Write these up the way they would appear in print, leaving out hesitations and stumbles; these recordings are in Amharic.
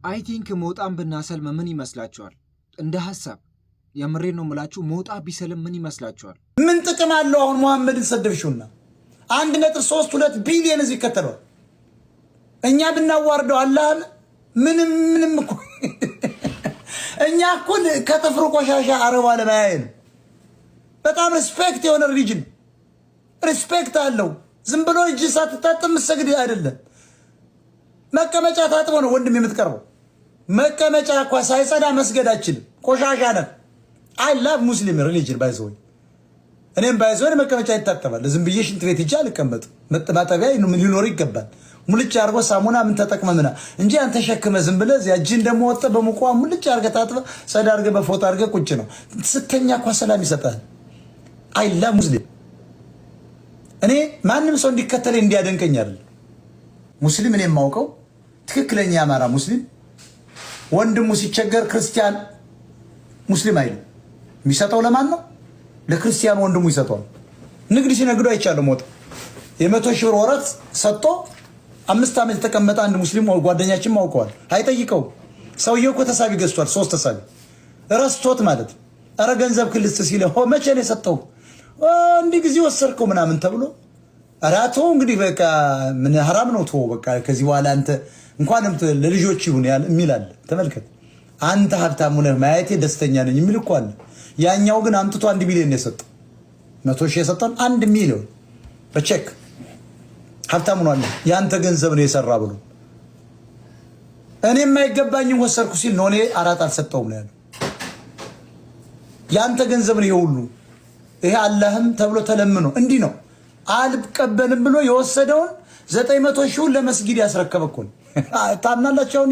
አይ ቲንክ ሞጣን ብናሰልም ምን ይመስላችኋል? እንደ ሐሳብ የምሬን ነው የምላችሁ። ሞጣ ቢሰልም ምን ይመስላችኋል? ምን ጥቅም አለው? አሁን መሐመድን ሰደብሽውና 1.32 ቢሊዮን እዚህ ከተለው እኛ ብናዋርደው አላህ ምንም እኮ እኛ እኮ ከተፍሩ ቆሻሻ አረብ ዓለም አያየን። በጣም ሪስፔክት የሆነ ሪጅን ሪስፔክት አለው። ዝም ብሎ እጅ ሳትታጠብ መስገድ አይደለም። መቀመጫ ታጥቦ ነው ወንድም የምትቀርበው። መቀመጫ እኮ ሳይጸዳ መስገድ አይችልም። ቆሻሻ ነን። አይ ላቭ ሙስሊም ሪሊጅን ባይዘው እኔም ባይዘው መቀመጫ ይታጠባል። ዝም ብዬ ሽንት ቤት ሂጅ አልቀመጥም። መጠባጠቢያ ሊኖር ይገባል። ሙልጭ አርጎ ሳሙና ምን ተጠቅመምና እንጂ አንተ ሸክመ ዝም ብለህ እዚያ እጅን ደግሞ ወጣ በሙቋ ሙልጭ አርገ ታጥበ ጸዳ አርገ በፎጣ አርገ ቁጭ ነው ስተኛ እኮ ሰላም ይሰጣል። አይ ላቭ ሙስሊም እኔ ማንም ሰው እንዲከተለኝ እንዲያደንቀኝ አይደል ሙስሊም እኔ የማውቀው ትክክለኛ አማራ ሙስሊም ወንድሙ ሲቸገር ክርስቲያን ሙስሊም አይደል የሚሰጠው ለማን ነው? ለክርስቲያን ወንድሙ ይሰጣል። ንግድ ሲነግዱ አይቻለው ሞት የ100,000 ብር ወረት ሰጥቶ 5 ዓመት የተቀመጠ አንድ ሙስሊም ጓደኛችን ማውቀዋል። አይጠይቀው ሰውየው እኮ ተሳቢ ገዝቷል። 3 ተሳቢ ረስቶት ማለት አረ ገንዘብ ክልስ ሲለው መቼ ነው የሰጠው? እንዲህ ጊዜ ወሰርከው ምናምን ተብሎ አራቶ እንግዲህ በቃ ምን حرام ነው ተው በቃ ከዚህ በኋላ አንተ እንኳንም ለልጆች ይሁን ያለ የሚላል ተመልከት። አንተ ሀብታም ነህ ማየቴ ደስተኛ ነኝ የሚል እኮ አለ። ያኛው ግን አምጥቶ 1 ሚሊዮን ነው የሰጠው። 100,000 የሰጠን 1 ሚሊዮን በቼክ ሀብታም ነው አለ። ያንተ ገንዘብ ነው የሰራ ብሎ እኔ የማይገባኝ ወሰርኩ ሲል ነው እኔ አራት አልሰጠውም ነው ያለው። ያንተ ገንዘብ ነው ይሁሉ ይሄ አላህም ተብሎ ተለምኖ እንዲህ ነው አልቀበልም ብሎ የወሰደውን 900,000 ለመስጊድ ያስረከበ እኮ ነው። ታምናላችሁ?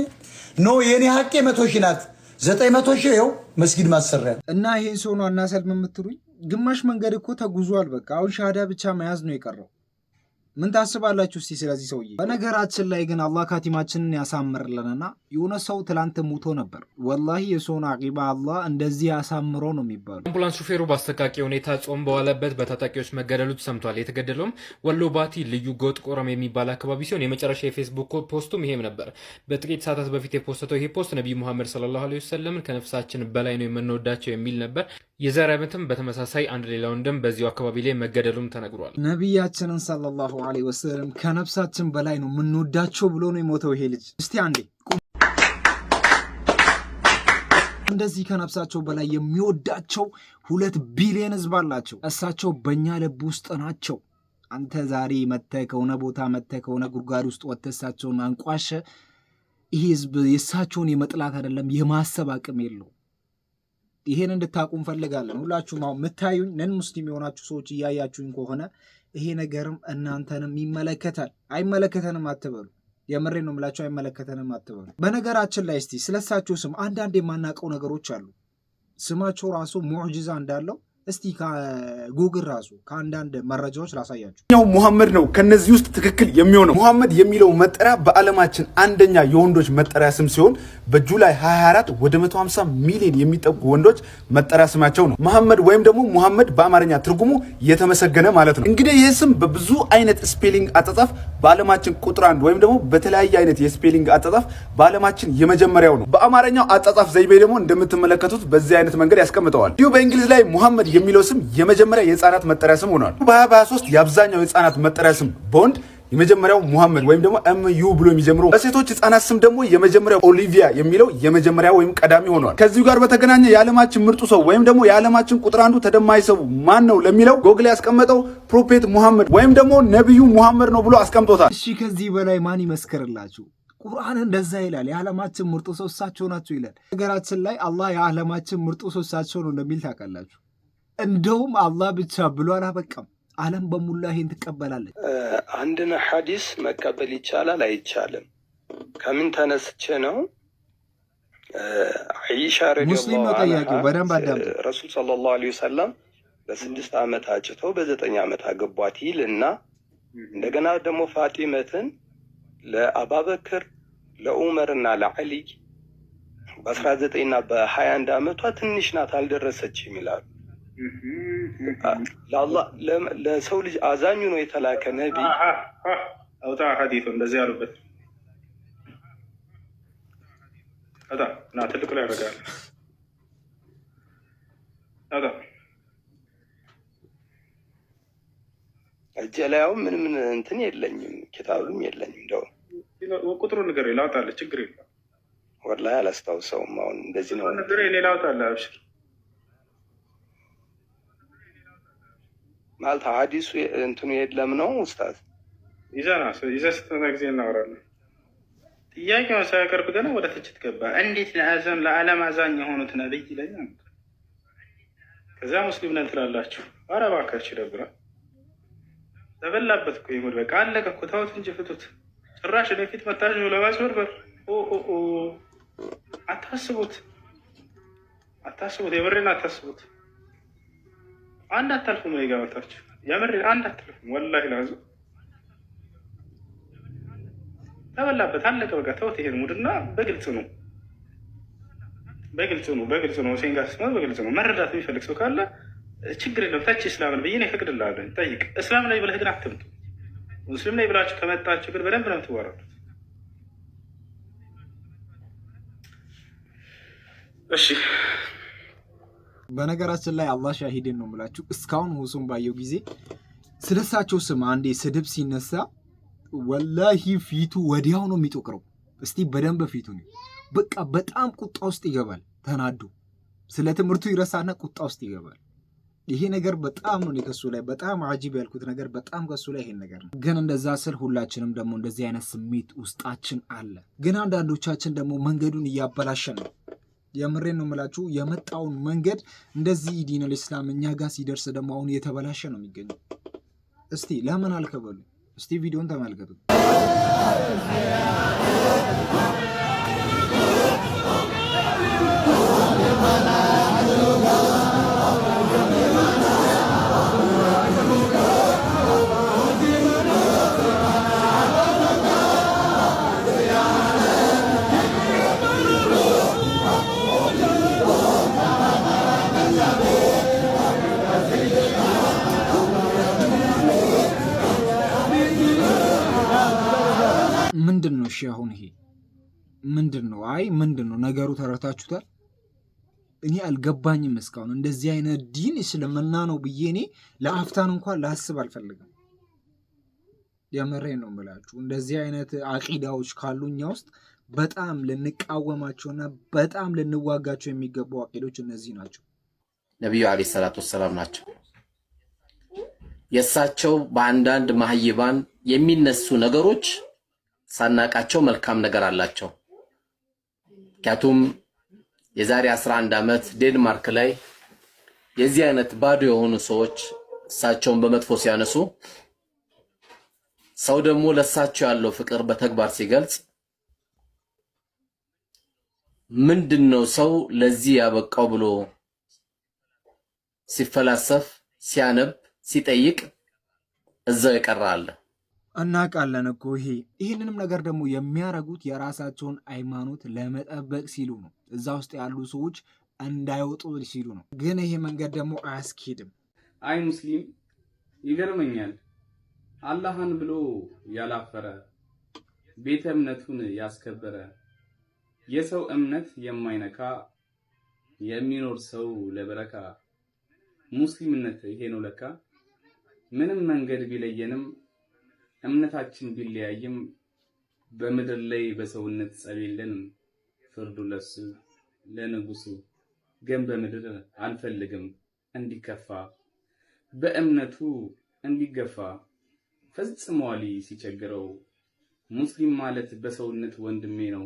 ነው የኔ ሐቄ 100,000 ናት 900,000 ይኸው መስጊድ ማሰሪያ እና ይሄን ሰው ነው አናሰልም የምትሉኝ? ግማሽ መንገድ እኮ ተጉዟል። በቃ አሁን ሻሃዳ ብቻ መያዝ ነው የቀረው። ምን ታስባላችሁ እስቲ ስለዚህ ሰውዬ? በነገራችን ላይ ግን አላህ ካቲማችንን ያሳምርልንና የሆነ ሰው ትላንት ሙቶ ነበር። ወላሂ የሰውን አቂባ አላህ እንደዚህ ያሳምሮ ነው የሚባለው። አምቡላንስ ሹፌሩ በአሰቃቂ ሁኔታ ጾም በዋለበት በታጣቂዎች መገደሉ ተሰምቷል። የተገደለውም ወሎ ባቲ ልዩ ጎጥ ቆረም የሚባል አካባቢ ሲሆን የመጨረሻ የፌስቡክ ፖስቱም ይሄም ነበር። በጥቂት ሰዓታት በፊት የፖስተው ይሄ ፖስት ነብዩ መሐመድ ሰለላሁ ዐለይሂ ወሰለም ከነፍሳችን በላይ ነው የምንወዳቸው የሚል ነበር። የዛሬ ዓመትም በተመሳሳይ አንድ ሌላ ወንድም በዚሁ አካባቢ ላይ መገደሉም ተነግሯል። ነብያችንን ሰለላሁ ዐለይሂ ወሰለም ከነፍሳችን በላይ ነው የምንወዳቸው ብሎ ነው የሞተው ይሄ ልጅ። እስቲ አንዴ እንደዚህ ከነፍሳቸው በላይ የሚወዳቸው 2 ቢሊዮን ህዝብ አላቸው። እሳቸው በእኛ ልብ ውስጥ ናቸው። አንተ ዛሬ መተህ ከሆነ ቦታ መተህ ከሆነ ጉድጓድ ውስጥ ወጥተህ እሳቸውን አንቋሸ ይህ ህዝብ የእሳቸውን የመጥላት አይደለም የማሰብ አቅም የለው። ይሄን እንድታቁ እንፈልጋለን። ሁላችሁም አሁን የምታዩኝ ነን ሙስሊም የሆናችሁ ሰዎች እያያችሁኝ ከሆነ ይሄ ነገርም እናንተንም ይመለከታል። አይመለከተንም አትበሉ። የምሬን ነው የምላችሁ፣ አይመለከተንም አትበሉ። በነገራችን ላይ እስቲ ስለሳቸው ስም አንዳንድ የማናውቀው ነገሮች አሉ። ስማቸው ራሱ ሙዕጂዛ እንዳለው እስቲ ከጉግል ራሱ ከአንዳንድ መረጃዎች ላሳያችሁ። ያው ሙሐመድ ነው ከነዚህ ውስጥ ትክክል የሚሆነው። ሙሐመድ የሚለው መጠሪያ በዓለማችን አንደኛ የወንዶች መጠሪያ ስም ሲሆን በጁላይ 24 ወደ 150 ሚሊዮን የሚጠጉ ወንዶች መጠሪያ ስማቸው ነው። መሐመድ ወይም ደግሞ ሙሐመድ በአማርኛ ትርጉሙ የተመሰገነ ማለት ነው። እንግዲህ ይህ ስም በብዙ አይነት ስፔሊንግ አጻጻፍ በዓለማችን ቁጥር 1 ወይም ደግሞ በተለያየ አይነት የስፔሊንግ አጻጻፍ በዓለማችን የመጀመሪያው ነው። በአማርኛው አጻጻፍ ዘይቤ ደግሞ እንደምትመለከቱት በዚህ አይነት መንገድ ያስቀምጠዋል። ይሁ በእንግሊዝ ላይ ሙሐመድ የሚለው ስም የመጀመሪያ የህፃናት መጠሪያ ስም ሆኗል። በ2023 የአብዛኛው የህፃናት መጠሪያ ስም በወንድ የመጀመሪያው ሙሐመድ ወይም ደግሞ MU ብሎ የሚጀምረው፣ በሴቶች ህፃናት ስም ደግሞ የመጀመሪያው ኦሊቪያ የሚለው የመጀመሪያው ወይም ቀዳሚ ሆኗል። ከዚሁ ጋር በተገናኘ የዓለማችን ምርጡ ሰው ወይም ደግሞ የዓለማችን ቁጥር 1 ተደማጭ ሰው ማን ነው ለሚለው ጎግል ያስቀመጠው ፕሮፌት ሙሐመድ ወይም ደግሞ ነብዩ ሙሐመድ ነው ብሎ አስቀምጦታል። እሺ ከዚህ በላይ ማን ይመስክርላችሁ? ቁርአን እንደዛ ይላል። የዓለማችን ምርጡ ሰው እሳቸው ናቸው ይላል። ነገራችን ላይ አላህ የዓለማችን ምርጡ ሰው እሳቸው ነው እንደሚል ታውቃላችሁ። እንደውም አላህ ብቻ ብሎ አላበቃም፣ ዓለም በሙላ ይሄን ትቀበላለች። አንድን ሐዲስ መቀበል ይቻላል አይቻልም? ከምን ተነስቼ ነው? አይሻ ረዲየላሁ ዐንሃ ረሱል ሰለላሁ ዐለይሂ ወሰለም በ6 ዓመት አጭተው በ9 ዓመት አገቧት ይልና እንደገና ደግሞ ፋጢመትን ለአባበክር ለዑመርና ለዓሊ በ19 እና በ21 ዓመቷ ትንሽ ናት አልደረሰችም ይላሉ። ለአላህ ለሰው ልጅ አዛኙ ነው የተላከ ነብይ አውጣ ሐዲሱ እንደዚህ ያሉበት አታ ና ትልቁ ላይ ያደርጋል አታ እጄ ላይ አሁን ምንም እንትን የለኝም፣ ኪታብም የለኝም። እንደው ቁጥሩ ነገር ላውጣልህ፣ ችግር የለም። ወላሂ አላስታውሰውም። አሁን እንደዚህ ነው ነገር እኔ ላውጣልህ፣ አብሽር ማለት ሐዲሱ እንትኑ የለም ነው ኡስታዝ። ይዘህ ስትመጣ ጊዜ እናወራለን። ጥያቄውን ሳያቀርብ ገና ወደ ትችት ገባ። እንዴት ለዓለም አዛኝ የሆኑት ነብይ ይለኛል። ከዛ ሙስሊም ነን ትላላችሁ። ኧረ እባካችሁ ይደብራል። ተበላበት እኮ ይሙድ በቃ አለቀ እኮ። ተውት እንጂ ፍቱት። ጭራሽ እኔ ፊት መታችሁ ለማስበርበር አታስቡት፣ የምሬን አታስቡት። አንድ አታልፉም። ላይ ጋር መጣችሁ የምሬን አንድ አታልፉም። ወላሂ ላዙ ተበላበት አለቀ በቃ። ተውት ይሄን ሙድና በግልጽ ነው ሴንጋስ ነው በግልጽ ነው። መረዳት የሚፈልግ ሰው ካለ ችግር የለም። ታች እስላምን ብዬ እፈቅድልሃለሁ። ጠይቅ። እስላም ላይ ብለህ ግን አትምጡ። ሙስሊም ላይ ብላችሁ ከመጣችሁ ግን በደንብ ነው የምትዋረዱት። እሺ በነገራችን ላይ አላህ ሻሂድን ነው የምላችሁ። እስካሁን ሁሱን ባየው ጊዜ ስለሳቸው ስም አንዴ ስድብ ሲነሳ ወላሂ ፊቱ ወዲያው ነው የሚጦቅረው። እስቲ በደንብ ፊቱ ነው በቃ በጣም ቁጣ ውስጥ ይገባል። ተናዱ ስለ ትምህርቱ ይረሳና ቁጣ ውስጥ ይገባል። ይሄ ነገር በጣም ነው ከሱ ላይ በጣም አጂብ ያልኩት ነገር በጣም ከሱ ላይ ይሄን ነገር ነው። ግን እንደዛ ስል ሁላችንም ደግሞ እንደዚህ አይነት ስሜት ውስጣችን አለ። ግን አንዳንዶቻችን ደግሞ መንገዱን እያበላሸን ነው። የምሬን ነው የምላችሁ። የመጣውን መንገድ እንደዚህ ዲነል ኢስላም እኛ ጋር ሲደርስ ደግሞ አሁን እየተበላሸ ነው የሚገኘው። እስቲ ለምን አልከበሉ? እስቲ ቪዲዮን ተመልከቱ። ምንድን ነው? እሺ አሁን ይሄ ምንድን ነው? አይ ምንድን ነው ነገሩ? ተረታችሁታል? እኔ አልገባኝም እስካሁን። እንደዚህ አይነት ዲን እስልምና ነው ብዬ እኔ ለአፍታን እንኳን ላስብ አልፈልግም። የምሬን ነው የምላችሁ። እንደዚህ አይነት አቂዳዎች ካሉ እኛ ውስጥ በጣም ልንቃወማቸውና በጣም ልንዋጋቸው የሚገቡ አቂዶች እነዚህ ናቸው። ነቢዩ ዓለይሂ ሰላቱ ወሰላም ናቸው። የእሳቸው በአንዳንድ ማህይባን የሚነሱ ነገሮች ሳናቃቸው መልካም ነገር አላቸው። ምክንያቱም የዛሬ 11 ዓመት ዴንማርክ ላይ የዚህ አይነት ባዶ የሆኑ ሰዎች እሳቸውን በመጥፎ ሲያነሱ ሰው ደግሞ ለእሳቸው ያለው ፍቅር በተግባር ሲገልጽ ምንድነው ሰው ለዚህ ያበቃው ብሎ ሲፈላሰፍ ሲያነብ ሲጠይቅ እዛው የቀረ አለ። እናውቃለን እኮ ይህንንም ነገር ደግሞ የሚያረጉት የራሳቸውን ሃይማኖት ለመጠበቅ ሲሉ ነው። እዛ ውስጥ ያሉ ሰዎች እንዳይወጡ ሲሉ ነው። ግን ይሄ መንገድ ደግሞ አያስኬድም። አይ ሙስሊም ይገርመኛል። አላህን ብሎ ያላፈረ ቤተ እምነቱን ያስከበረ የሰው እምነት የማይነካ የሚኖር ሰው ለበረካ ሙስሊምነት ይሄ ነው ለካ። ምንም መንገድ ቢለየንም እምነታችን ቢለያይም በምድር ላይ በሰውነት ጸብ የለንም። ፍርዱ ለሱ ለንጉሱ ግን በምድር አልፈልግም እንዲከፋ በእምነቱ እንዲገፋ ፈጽሞ አሊ ሲቸግረው ሙስሊም ማለት በሰውነት ወንድሜ ነው።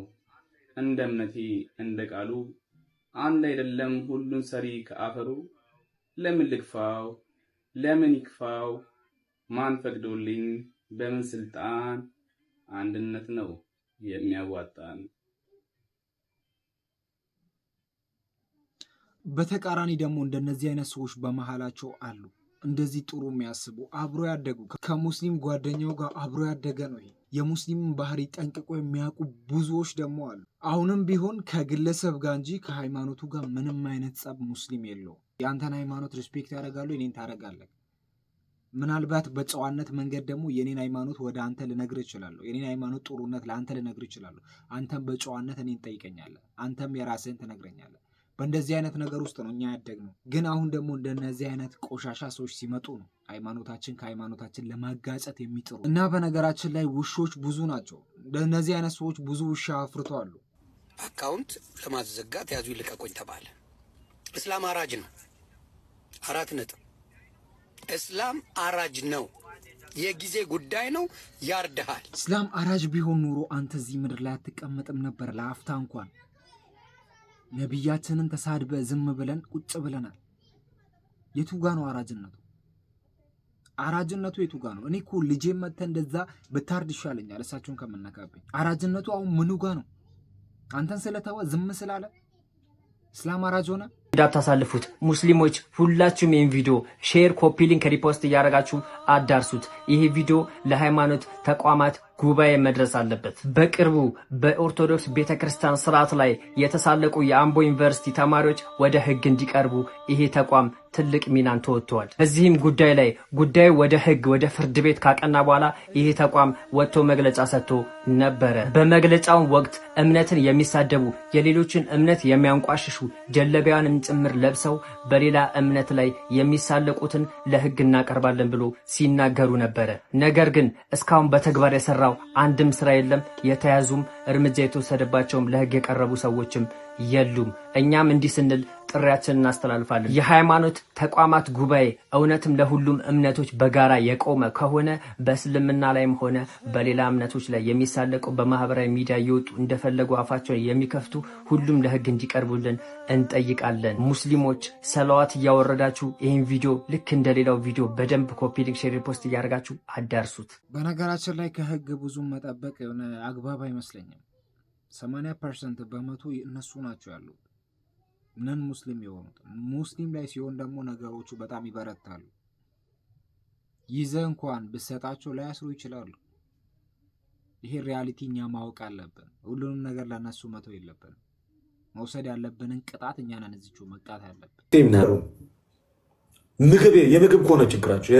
እንደ እምነቴ እንደ ቃሉ አንድ አይደለም ሁሉን ሰሪ ከአፈሩ። ለምን ልግፋው ለምን ይክፋው ማን ፈቅዶልኝ በምን ስልጣን አንድነት ነው የሚያዋጣን። በተቃራኒ ደግሞ እንደነዚህ አይነት ሰዎች በመሃላቸው አሉ። እንደዚህ ጥሩ የሚያስቡ አብሮ ያደጉ ከሙስሊም ጓደኛው ጋር አብሮ ያደገ ነው። ይሄ የሙስሊምን ባህሪ ጠንቅቆ የሚያውቁ ብዙዎች ደግሞ አሉ። አሁንም ቢሆን ከግለሰብ ጋር እንጂ ከሃይማኖቱ ጋር ምንም አይነት ጸብ ሙስሊም የለውም። የአንተን ሃይማኖት ሪስፔክት ያደርጋሉ፣ እኔን ታደርጋለህ። ምናልባት በጨዋነት መንገድ ደግሞ የኔን ሃይማኖት ወደ አንተ ልነግር ይችላል። የኔን ሃይማኖት ጥሩነት ለአንተ ልነግር ይችላል። አንተም በጨዋነት እኔን ጠይቀኛለህ፣ አንተም የራስህን ትነግረኛለህ። በእንደዚህ አይነት ነገር ውስጥ ነው እኛ ያደግነው። ግን አሁን ደግሞ እንደነዚህ አይነት ቆሻሻ ሰዎች ሲመጡ ነው ሃይማኖታችን ከሃይማኖታችን ለማጋጨት የሚጥሩ እና በነገራችን ላይ ውሾች ብዙ ናቸው። እንደነዚህ አይነት ሰዎች ብዙ ውሻ አፍርተዋል። አካውንት ለማዘጋት ያዙ ይልቀቁኝ ተባለ። እስላም አራጅ ነው። 4 ነጥብ። እስላም አራጅ ነው። የጊዜ ጉዳይ ነው። ያርድሃል። እስላም አራጅ ቢሆን ኑሮ አንተ እዚህ ምድር ላይ አትቀመጥም ነበር ለአፍታ እንኳን። ነቢያችንን ተሳድበ ዝም ብለን ቁጭ ብለናል። የቱ ጋ ነው አራጅነቱ? አራጅነቱ የቱ ጋ ነው? እኔ እኮ ልጄን መተህ እንደዛ ብታርድ ይሻለኛል እሳቸውን ከምነካብኝ። አራጅነቱ አሁን ምኑ ጋ ነው? አንተን ስለተወ ዝም ስላለ እስላም አራጅ ሆነ? እንዳታሳልፉት ሙስሊሞች ሁላችሁም ይህን ቪዲዮ ሼር፣ ኮፒ ሊንክ፣ ሪፖስት እያደረጋችሁ አዳርሱት። ይሄ ቪዲዮ ለሃይማኖት ተቋማት ጉባኤ መድረስ አለበት። በቅርቡ በኦርቶዶክስ ቤተክርስቲያን ስርዓት ላይ የተሳለቁ የአምቦ ዩኒቨርሲቲ ተማሪዎች ወደ ህግ እንዲቀርቡ ይሄ ተቋም ትልቅ ሚናን ተወጥቷል። በዚህም ጉዳይ ላይ ጉዳዩ ወደ ህግ ወደ ፍርድ ቤት ካቀና በኋላ ይሄ ተቋም ወጥቶ መግለጫ ሰጥቶ ነበረ። በመግለጫው ወቅት እምነትን የሚሳደቡ የሌሎችን እምነት የሚያንቋሽሹ ጀለቢያንም ጭምር ለብሰው በሌላ እምነት ላይ የሚሳለቁትን ለህግ እናቀርባለን ብሎ ሲናገሩ ነበረ። ነገር ግን እስካሁን በተግባር የሰራው አንድም ስራ የለም። የተያዙም እርምጃ የተወሰደባቸውም ለህግ የቀረቡ ሰዎችም የሉም። እኛም እንዲህ ስንል ጥሪያችንን እናስተላልፋለን። የሃይማኖት ተቋማት ጉባኤ እውነትም ለሁሉም እምነቶች በጋራ የቆመ ከሆነ በእስልምና ላይም ሆነ በሌላ እምነቶች ላይ የሚሳለቁ በማህበራዊ ሚዲያ እየወጡ እንደፈለጉ አፋቸውን የሚከፍቱ ሁሉም ለህግ እንዲቀርቡልን እንጠይቃለን። ሙስሊሞች ሰለዋት እያወረዳችሁ ይህን ቪዲዮ ልክ እንደሌላው ቪዲዮ በደንብ ኮፒ ሊንክ፣ ሼር፣ ፖስት እያደረጋችሁ አዳርሱት። በነገራችን ላይ ከህግ ብዙም መጠበቅ የሆነ አግባብ አይመስለኝም። 80% በመቶ እነሱ ናቸው ያሉት ነን ሙስሊም የሆኑት። ሙስሊም ላይ ሲሆን ደግሞ ነገሮቹ በጣም ይበረታሉ። ይዘህ እንኳን ብሰጣቸው ላያስሩ ይችላሉ። ይሄ ሪያሊቲ እኛ ማወቅ አለብን። ሁሉንም ነገር ለነሱ መተው የለብንም። መውሰድ ያለብንን ቅጣት እኛ ነን እዚሁ መቅጣት ያለብን። የምግብ ከሆነ ችግራችሁ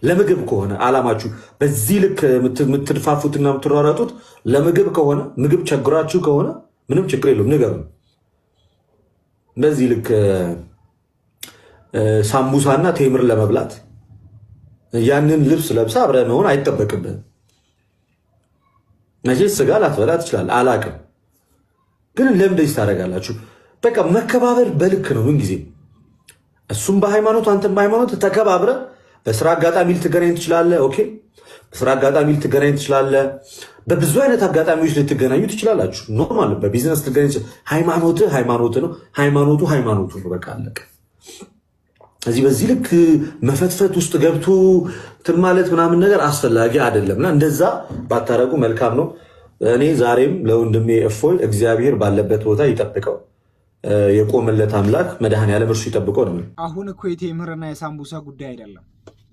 ለምግብ ከሆነ አላማችሁ በዚህ ልክ የምትድፋፉትና የምትሯሯጡት ለምግብ ከሆነ ምግብ ቸግራችሁ ከሆነ ምንም ችግር የለውም፣ ንገሩን። በዚህ ልክ ሳምቡሳና ቴምር ለመብላት ያንን ልብስ ለብሳ አብረህ መሆን አይጠበቅብህም። መቼስ ስጋ ላትበላ ትችላለህ፣ አላቅም። ግን ለምን እንደዚህ ታደርጋላችሁ? በቃ መከባበር በልክ ነው ምን ጊዜ። እሱም በሃይማኖት አንተም በሃይማኖት ተከባብረ በስራ አጋጣሚ ልትገናኝ ትችላለህ። ኦኬ፣ በስራ አጋጣሚ ልትገናኝ ትችላለህ። በብዙ አይነት አጋጣሚዎች ልትገናኙ ትችላላችሁ። ኖርማል፣ በቢዝነስ ልትገናኝ ትችላለህ። ሃይማኖት ነው፣ ሃይማኖቱ ነው። በቃ አለቀ። እዚህ በዚህ ልክ መፈትፈት ውስጥ ገብቶ እንትን ማለት ምናምን ነገር አስፈላጊ አይደለምና እንደዛ ባታረጉ መልካም ነው። እኔ ዛሬም ለወንድሜ እፎይ እግዚአብሔር ባለበት ቦታ ይጠብቀው። የቆመለት አምላክ መድኃኔዓለም እርሱ ይጠብቀው ነው። አሁን እኮ የቴምርና የሳምቡሳ ጉዳይ አይደለም።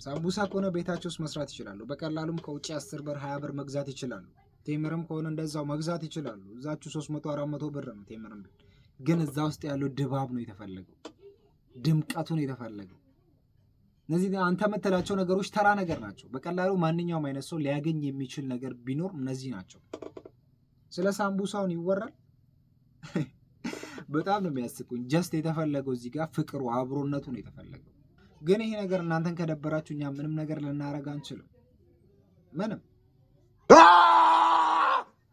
ሳምቡሳ ከሆነ ቤታቸው ውስጥ መስራት ይችላሉ። በቀላሉም ከውጭ 10 ብር 20 ብር መግዛት ይችላሉ። ቴምርም ከሆነ እንደዛው መግዛት ይችላሉ። እዛችሁ 300 400 ብር ነው ቴምርም። ግን እዛ ውስጥ ያለው ድባብ ነው የተፈለገው፣ ድምቀቱ ነው የተፈለገው። እነዚህ አንተ የምትላቸው ነገሮች ተራ ነገር ናቸው። በቀላሉ ማንኛውም አይነት ሰው ሊያገኝ የሚችል ነገር ቢኖር እነዚህ ናቸው። ስለ ሳምቡሳውን ይወራል። በጣም ነው የሚያስቁኝ። ጀስት የተፈለገው እዚህ ጋር ፍቅሩ አብሮነቱ ነው የተፈለገው። ግን ይሄ ነገር እናንተን ከደበራችሁ እኛ ምንም ነገር ልናረግ አንችልም። ምንም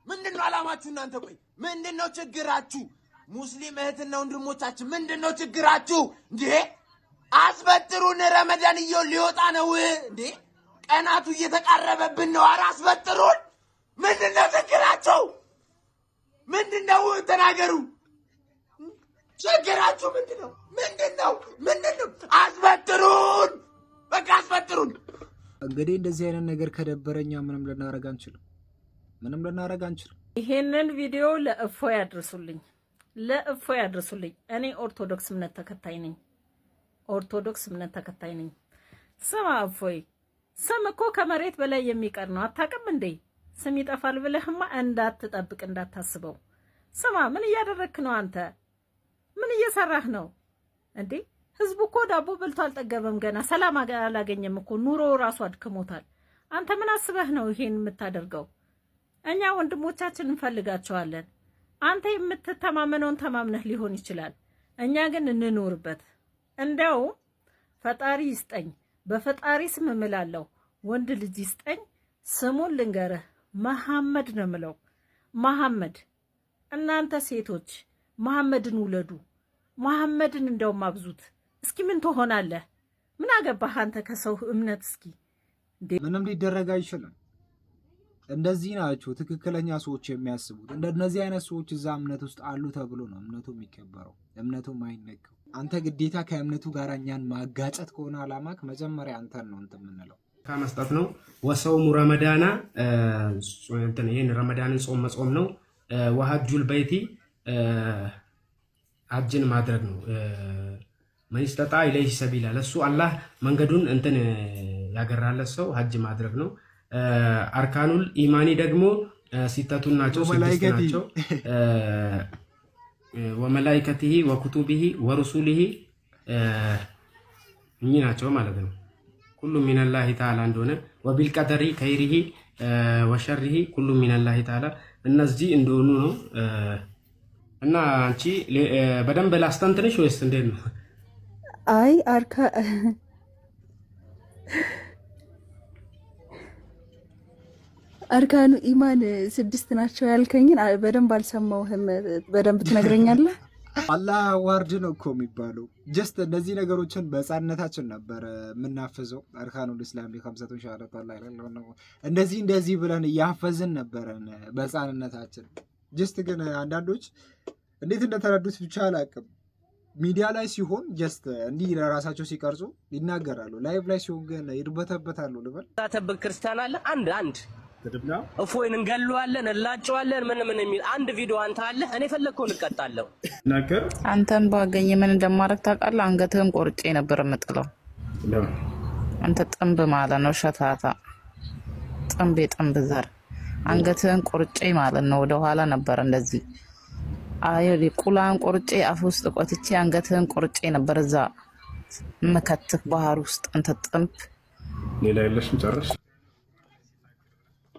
ምንድነው አላማችሁ እናንተ? ቆይ ምንድነው ችግራችሁ? ሙስሊም እህትና ወንድሞቻችን ምንድነው ችግራችሁ? እንዴ አስበጥሩን፣ ረመዳን ሊወጣ ነው እንዴ? ቀናቱ እየተቃረበብን ነው። ኧረ አስበጥሩን። ምንድነው ችግራችሁ? ምንድነው? ተናገሩ። ችግራችሁ ምንድነው? ምንድነው? አስበጥሩን፣ በቃ አስበጥሩን። እንግዲህ እንደዚህ አይነት ነገር ከደበረኛ ምንም ልናረግ አንችልም። ይሄንን ቪዲዮ ለእፎይ ያድርሱልኝ። እኔ ኦርቶዶክስ እምነት ተከታይ ነኝ። ስማ እፎይ፣ ስም እኮ ከመሬት በላይ የሚቀር ነው። አታውቅም እንዴ? ስም ይጠፋል ብለህማ እንዳትጠብቅ፣ እንዳታስበው። ስማ፣ ምን እያደረግክ ነው አንተ? ምን እየሰራህ ነው እንዴ? ህዝቡ እኮ ዳቦ በልቶ አልጠገበም ገና ሰላም አላገኘም እኮ ኑሮ ራሱ አድክሞታል። አንተ ምን አስበህ ነው ይሄን የምታደርገው? እኛ ወንድሞቻችን እንፈልጋቸዋለን። አንተ የምትተማመነውን ተማምነህ ሊሆን ይችላል። እኛ ግን እንኖርበት። እንደው ፈጣሪ ይስጠኝ በፈጣሪ ስም እምላለሁ ወንድ ልጅ ይስጠኝ። ስሙን ልንገርህ መሐመድ ነው የምለው። መሐመድ እናንተ ሴቶች መሐመድን ውለዱ። መሐመድን እንደው ማብዙት። እስኪ ምን ትሆናለህ? ምን አገባህ አንተ ከሰው እምነት? እስኪ ምንም ሊደረግ አይችልም። እንደዚህ ናቸው ትክክለኛ ሰዎች የሚያስቡት። እንደነዚህ አይነት ሰዎች እዛ እምነት ውስጥ አሉ ተብሎ ነው እምነቱ የሚከበረው፣ እምነቱ የማይነካው። አንተ ግዴታ ከእምነቱ ጋር እኛን ማጋጨት ከሆነ አላማክ መጀመሪያ አንተን ነው እንትን የምንለው ከመስጠት ነው። ወሰውሙ ረመዳና እንትን ይሄን ረመዳንን ጾም መጾም ነው። ወሐጁል በይቲ ሐጅን ማድረግ ነው። መን ኢስተጣ ኢለይሂ ሰቢላ ለሱ አላህ መንገዱን እንትን ያገራለት ሰው ሐጅ ማድረግ ነው። አርካኑል ኢማኒ ደግሞ ሲተቱን ናቸው፣ ስድስት ናቸው። ወመላኢከቲሂ ወኩቱቢሂ ወሩሱሊሂ እኚህ ናቸው ማለት ነው። ኩሉ ሚነላሂ ተዓላ እንደሆነ ወቢልቀደሪ ከይሪሂ ወሸሪሂ ኩሉ ሚነላሂ ተዓላ እነዚህ እንደሆኑ ነው። እና አንቺ በደንብ ላስተንትንሽ ወይስ እንዴት ነው? አይ አርካኑ ኢማን 6 ናቸው ያልከኝን በደንብ አልሰማሁህም። በደንብ ትነግረኛለህ? አላህ ዋርድ ነው እኮ የሚባለው። ጀስት እነዚህ ነገሮችን በህፃንነታችን ነበር የምናፈዘው። አርካኑል ኢስላም ኸምሰቱን ሸሃደቱ አላ ኢላሀ ኢለላህ እንደዚህ ብለን እያፈዝን ነበረን በህፃንነታችን። ጀስት ግን አንዳንዶች እንዴት እንደተረዱት ብቻ አላውቅም። ሚዲያ ላይ ሲሆን ጀስት እንዲህ ለራሳቸው ሲቀርጹ ይናገራሉ። ላይቭ ላይ ሲሆን ግን ይርበተበታሉ ልበል። ታተብክ ክርስቲያን አለ አንድ እፎይን እንገለዋለን እንላጨዋለን ምን የሚል አንድ ቪዲዮ አንተ አለ። እኔ ፈለግከውን እቀጣለሁ። ነገር አንተን ባገኘ ምን እንደማረግ ታውቃለህ? አንገትህን ቆርጬ ነበር የምጥለው። አንተ ጥንብ ማለት ነው፣ ሸታታ ጥንብ ዘር አንገትህን ቆርጬ ማለት ነው። ወደኋላ ነበር እንደዚህ ቁላን ቆርጬ አፍ ውስጥ ቆትቼ አንገትህን ቆርጬ ነበር እዛ መከትክ ባህር ውስጥ። አንተ ጥንብ ሌላ የለሽም ጨረሽ።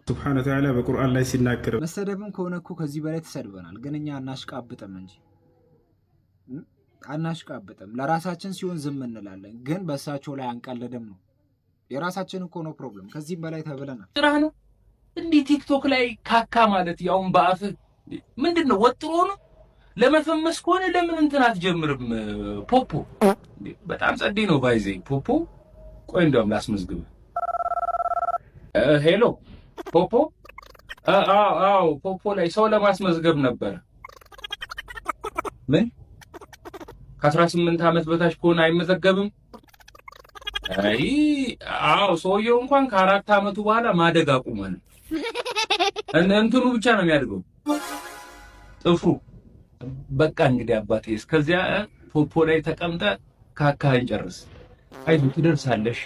ሱብሃነ ወተዓላ በቁርአን ላይ ሲናገር መሰደብም ከሆነ እኮ ከዚህ በላይ ተሰድበናል፣ ግን እኛ አናሽቃብጥም እንጂ አናሽቃብጥም። ለራሳችን ሲሆን ዝም እንላለን፣ ግን በእሳቸው ላይ አንቀልድም ነው። የራሳችን እኮ ነው ፕሮብለም። ከዚህም በላይ ተብለናል። ስራህ ነው እንዲህ ቲክቶክ ላይ ካካ ማለት ያውን በአፍ ምንድን ነው ወጥሮ ነው ለመፈመስ ከሆነ ለምን እንትን አትጀምርም? ፖፖ በጣም ጸዴ ነው ባይዜ ፖፖ። ቆይ እንደውም ላስመዝግብ። ሄሎ ፖፖ። አዎ ፖፖ ላይ ሰው ለማስመዝገብ ነበር። ምን ከ18 ዓመት በታች ከሆነ አይመዘገብም? አይ አዎ ሰውየው እንኳን ከ4 ዓመቱ በኋላ ማደግ አቁሟል። እንትኑ ብቻ ነው የሚያድገው ጥፍሩ። በቃ እንግዲህ አባቴ እስከዚያ ፖፖ ላይ ተቀምጠ ካካህን ጨርስ። አይዞህ ትደርሳለህ። እሺ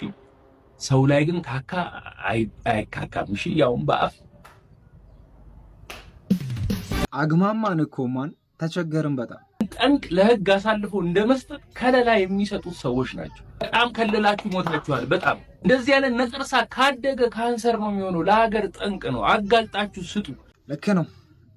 ሰው ላይ ግን ካካ አይካካም። እሺ ያውን በአፍ አግማማን እኮ ማን ተቸገርን። በጣም ጠንቅ ለህግ አሳልፎ እንደመስጠት ከለላ የሚሰጡት ሰዎች ናቸው። በጣም ከለላችሁ ሞታችኋል። በጣም እንደዚህ ያለ ነቀርሳ ካደገ ካንሰር ነው የሚሆነው። ለሀገር ጠንቅ ነው። አጋልጣችሁ ስጡ። ልክ ነው።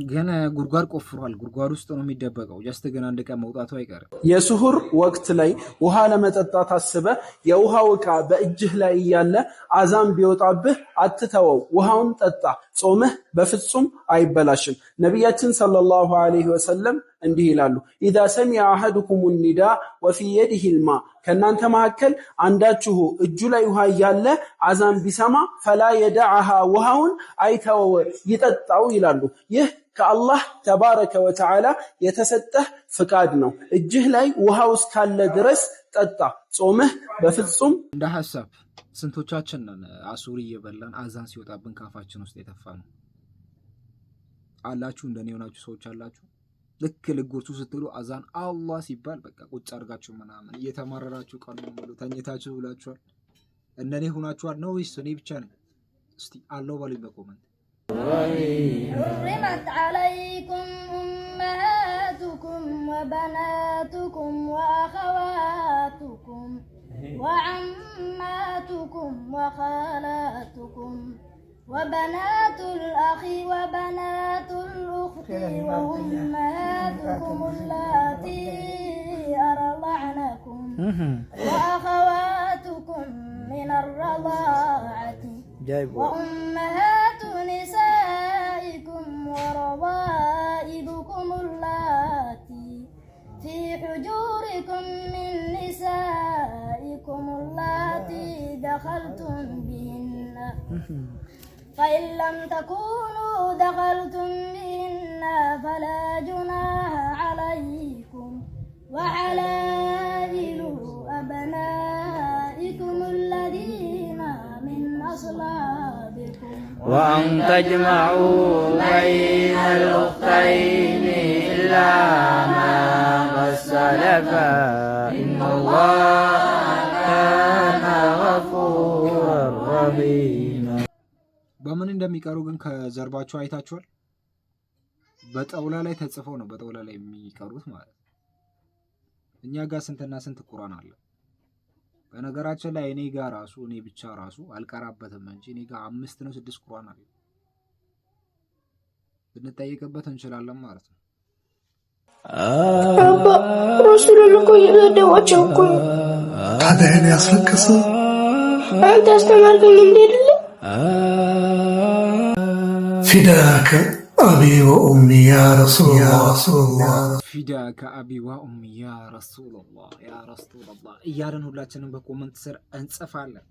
ግን ጉድጓድ ቆፍሯል። ጉድጓድ ውስጥ ነው የሚደበቀው። ጀስት ግን አንድ ቀን መውጣቱ አይቀርም። የስሁር ወቅት ላይ ውሃ ለመጠጣት አስበ የውሃው ዕቃ በእጅህ ላይ እያለ አዛን ቢወጣብህ አትተወው፣ ውሃውን ጠጣ። ጾምህ በፍጹም አይበላሽም። ነቢያችን ሰለላሁ ዐለይሂ ወሰለም እንዲህ ይላሉ፣ ኢዛ ሰሚዐ አሐዱኩም ኒዳ ወፊ የዲሂ ልማ፣ ከእናንተ መካከል አንዳችሁ እጁ ላይ ውሃ እያለ አዛን ቢሰማ ፈላ የደዐሃ፣ ውሃውን አይተወው ይጠጣው ይላሉ። ይህ ከአላህ ተባረከ ወተዓላ የተሰጠህ ፍቃድ ነው። እጅህ ላይ ውሃው እስካለ ድረስ ጠጣ። ጾምህ በፍጹም እንደ ሐሳብ ስንቶቻችን ነን አሱሪ እየበላን አዛን ሲወጣብን ካፋችን ውስጥ የተፋ ነው አላችሁ? እንደኔ የሆናችሁ ሰዎች አላችሁ? ልክ ልጎርሱ ስትሉ አዛን አላህ ሲባል በቃ ቁጭ አድርጋችሁ ምናምን እየተማረራችሁ ቀኑ ሙሉ ተኝታችሁ ብላችኋል? እነኔ ሆናችኋል ነው ወይስ እኔ ብቻ ነኝ? እስቲ አለው ባሉኝ በኮመንት። حرمت عليكم أمهاتكم وبناتكم وبناتكم وأخواتكم وعماتكم وخالاتكم وبنات الأخ وبنات الأخت وأمهاتكم اللاتي أرضعنكم وأخواتكم من الرضاعة وأمهات نسائكم وربائبكم اللاتي في حجوركم من نسائكم اللاتي دخلتم بهن فإن لم تكونوا دخلتم بهن فلا جناح عليكم وحلائل أبنائكم الذين من أصلابكم وأن تجمعوا بين الأختين إلا ما قد سلف إن الله كان غفورا رحيما በምን እንደሚቀሩ ግን ከጀርባቸው አይታችኋል። በጠውላ ላይ ተጽፈው ነው በጠውላ ላይ የሚቀሩት ማለት ነው። እኛ ጋር ስንትና ስንት ቁርአን አለ። በነገራችን ላይ እኔ ጋር ራሱ እኔ ብቻ ራሱ አልቀራበትም እንጂ እኔ ጋር 5 ነው 6 ቁርአን አለ። ብንጠይቅበት እንችላለን ማለት ነው። አባ ረሱሉን እኮ እየገደሏቸው እኮ ታዲያ እኔ ያስለቅስ አንተ አስተማርከኝ እንዴ አይደለ ፊዳከ አቢ ወኡሚ ያ ረሱላህ ፊዳከ አቢ ወኡሚ ያ ረሱላህ እያልን ሁላችንም በኮመንት ስር እንጽፋለን።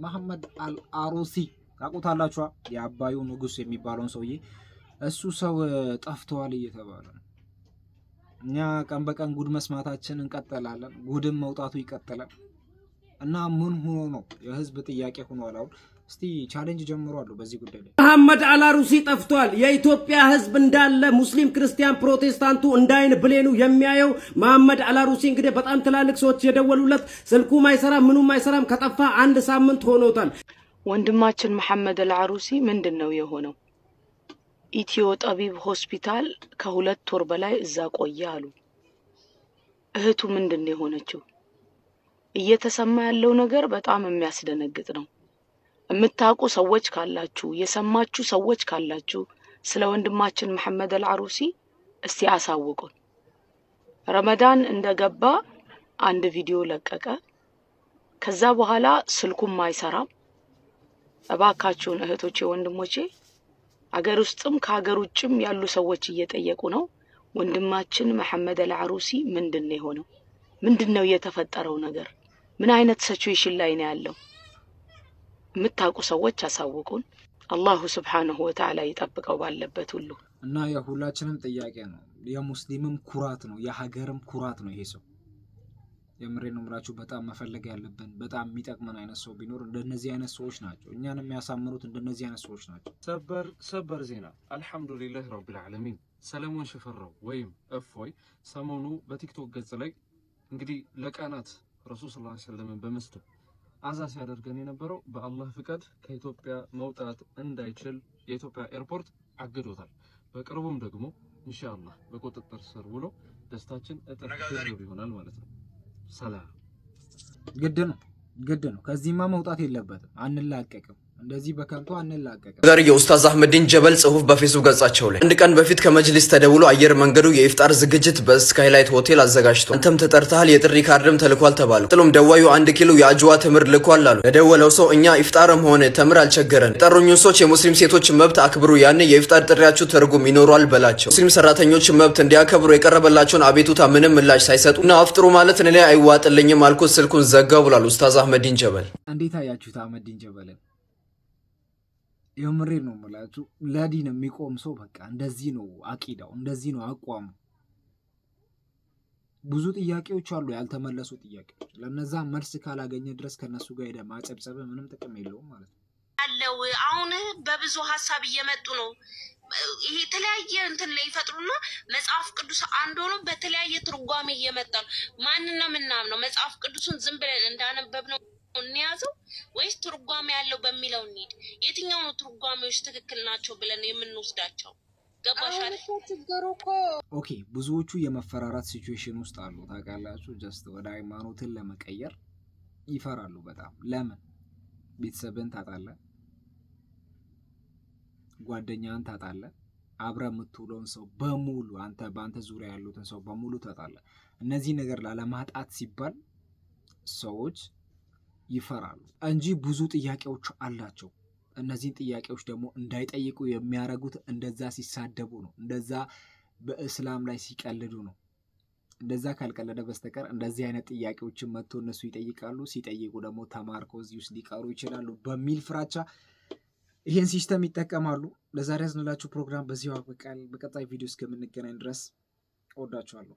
መሐመድ አልአሩሲ ታውቁታላችሁ? የአባዩ ንጉስ የሚባለውን ሰውዬ እሱ ሰው ጠፍቷል እየተባለ ነው። እኛ ቀን በቀን ጉድ መስማታችን እንቀጥላለን። ጉድም መውጣቱ ይቀጥላል እና ምን ሆኖ ነው የህዝብ ጥያቄ ሆኗል። አሁን እስቲ ቻሌንጅ ጀምሯል በዚህ ጉዳይ ላይ። መሐመድ አልአሩሲ ጠፍቷል። የኢትዮጵያ ህዝብ እንዳለ ሙስሊም፣ ክርስቲያን፣ ፕሮቴስታንቱ እንዳይን ብሌኑ የሚያየው መሐመድ አልአሩሲ እንግዲህ በጣም ትላልቅ ሰዎች የደወሉለት ስልኩም አይሰራም ምኑም አይሰራም። ከጠፋ 1 ሳምንት ሆኖታል። ወንድማችን መሐመድ አልአሩሲ ምንድነው የሆነው? ኢትዮ ጠቢብ ሆስፒታል ከ2 ወር በላይ እዛ ቆየ አሉ። እህቱ ምንድነው የሆነችው? እየተሰማ ያለው ነገር በጣም የሚያስደነግጥ ነው። የምታውቁ ሰዎች ካላችሁ፣ የሰማችሁ ሰዎች ካላችሁ ስለ ወንድማችን መሐመድ አልአሩሲ እስቲ አሳውቁን። ረመዳን እንደገባ አንድ ቪዲዮ ለቀቀ። ከዛ በኋላ ስልኩም አይሰራም። እባካችሁን እህቶቼ፣ ወንድሞቼ አገር ውስጥም ከሀገር ውጭም ያሉ ሰዎች እየጠየቁ ነው። ወንድማችን መሐመድ አልአሩሲ ምንድነው የሆነው? ምንድነው የተፈጠረው ነገር? ምን አይነት ሲቹዌሽን ላይ ነው ያለው? የምታውቁ ሰዎች አሳውቁን። አላሁ ሱብሓነሁ ወተዓላ ይጠብቀው ባለበት ሁሉ። እና የሁላችንም ጥያቄ ነው። የሙስሊምም ኩራት ነው፣ የሀገርም ኩራት ነው ይሄ ሰው። የምሬ ነው የምላችሁ። በጣም መፈለግ ያለብን በጣም የሚጠቅመን አይነት ሰው ቢኖር እንደነዚህ አይነት ሰዎች ናቸው። እኛን የሚያሳምሩት እንደነዚህ አይነት ሰዎች ናቸው። ሰበር ዜና አልሐምዱሊላህ ረቢል ዓለሚን። ሰለሞን ሽፈራው ወይም እፎይ ሰሞኑ በቲክቶክ ገጽ ላይ እንግዲህ ለቀናት ረሱል ሰለላሁ ዐለይሂ ወሰለም በመስደብ አዛ ሲያደርገን የነበረው በአላህ ፍቃድ ከኢትዮጵያ መውጣት እንዳይችል የኢትዮጵያ ኤርፖርት አግዶታል። በቅርቡም ደግሞ ኢንሻአላህ በቁጥጥር ስር ውሎ ደስታችን እጥፍ ድርብ ይሆናል ማለት ነው። ሰላም ግድ ነው። ከዚህማ መውጣት የለበትም። አንላቀቅም። እንደዚህ በከንቱ አንላቀቅም። ጋር የኡስታዝ አህመዲን ጀበል ጽሁፍ በፌስቡክ ገጻቸው ላይ አንድ ቀን በፊት ከመጅሊስ ተደውሎ አየር መንገዱ የኢፍጣር ዝግጅት በስካይላይት ሆቴል አዘጋጅቷል፣ አንተም ተጠርተሃል፣ የጥሪ ካርድም ተልኳል ተባሉ። ጥሎም ደዋዩ 1 ኪሎ የአጅዋ ተምር ልኳል አሉ። ለደወለው ሰው እኛ ኢፍጣርም ሆነ ተምር አልቸገረን፣ የጠሩኝ ሰዎች የሙስሊም ሴቶች መብት አክብሩ፣ ያን የኢፍጣር ጥሪያችሁ ትርጉም ይኖራል በላቸው። ሙስሊም ሰራተኞች መብት እንዲያከብሩ የቀረበላቸውን አቤቱታ ምንም ምላሽ ሳይሰጡ እና አፍጥሩ ማለት እኔ ላይ አይዋጥልኝም አልኩት፣ ስልኩን ዘጋው ብሏል ኡስታዝ አህመዲን ጀበል። እንዴት አያችሁት አህመዲን ጀበልን? የምሬ ነው የምላችሁ። ለዲን የሚቆም ሰው በቃ እንደዚህ ነው አቂዳው፣ እንደዚህ ነው አቋሙ። ብዙ ጥያቄዎች አሉ፣ ያልተመለሱ ጥያቄዎች። ለነዛ መልስ ካላገኘ ድረስ ከነሱ ጋር ሄደ ማጨብጨብ ምንም ጥቅም የለውም ማለት ነው። ያለው አሁን በብዙ ሀሳብ እየመጡ ነው። ይሄ የተለያየ እንትን ላይ ይፈጥሩና መጽሐፍ ቅዱስ አንድ ሆኖ በተለያየ ትርጓሜ እየመጣ ነው። ማንን ነው የምናምነው? መጽሐፍ ቅዱሱን ዝም ብለን እንዳነበብ ነው እንያዘው ወይስ ትርጓሜ ያለው በሚለው እንሂድ? የትኛው ነው ትርጓሜዎች ትክክል ናቸው ብለን የምንወስዳቸው? ገባሻል? ኦኬ ብዙዎቹ የመፈራራት ሲቹዌሽን ውስጥ አሉ ታውቃላችሁ። ጀስት ወደ ሃይማኖትን ለመቀየር ይፈራሉ በጣም። ለምን? ቤተሰብን ታጣለህ፣ ጓደኛን ታጣለህ፣ አብረ የምትውለውን ሰው በሙሉ በአንተ ዙሪያ ያሉትን ሰው በሙሉ ታጣለህ። እነዚህ ነገር ላለማጣት ሲባል ሰዎች ይፈራሉ እንጂ ብዙ ጥያቄዎች አላቸው። እነዚህን ጥያቄዎች ደግሞ እንዳይጠይቁ የሚያደርጉት እንደዛ ሲሳደቡ ነው፣ እንደዛ በእስላም ላይ ሲቀልዱ ነው። እንደዛ ካልቀለደ በስተቀር እንደዚህ አይነት ጥያቄዎችን መጥቶ እነሱ ይጠይቃሉ። ሲጠይቁ ደግሞ ተማርከው እዚህ ውስጥ ሊቀሩ ይችላሉ በሚል ፍራቻ ይህን ሲስተም ይጠቀማሉ። ለዛሬ ያዝንላችሁ ፕሮግራም በዚሁ አበቃል። በቀጣይ ቪዲዮ እስከምንገናኝ ድረስ እወዳችኋለሁ።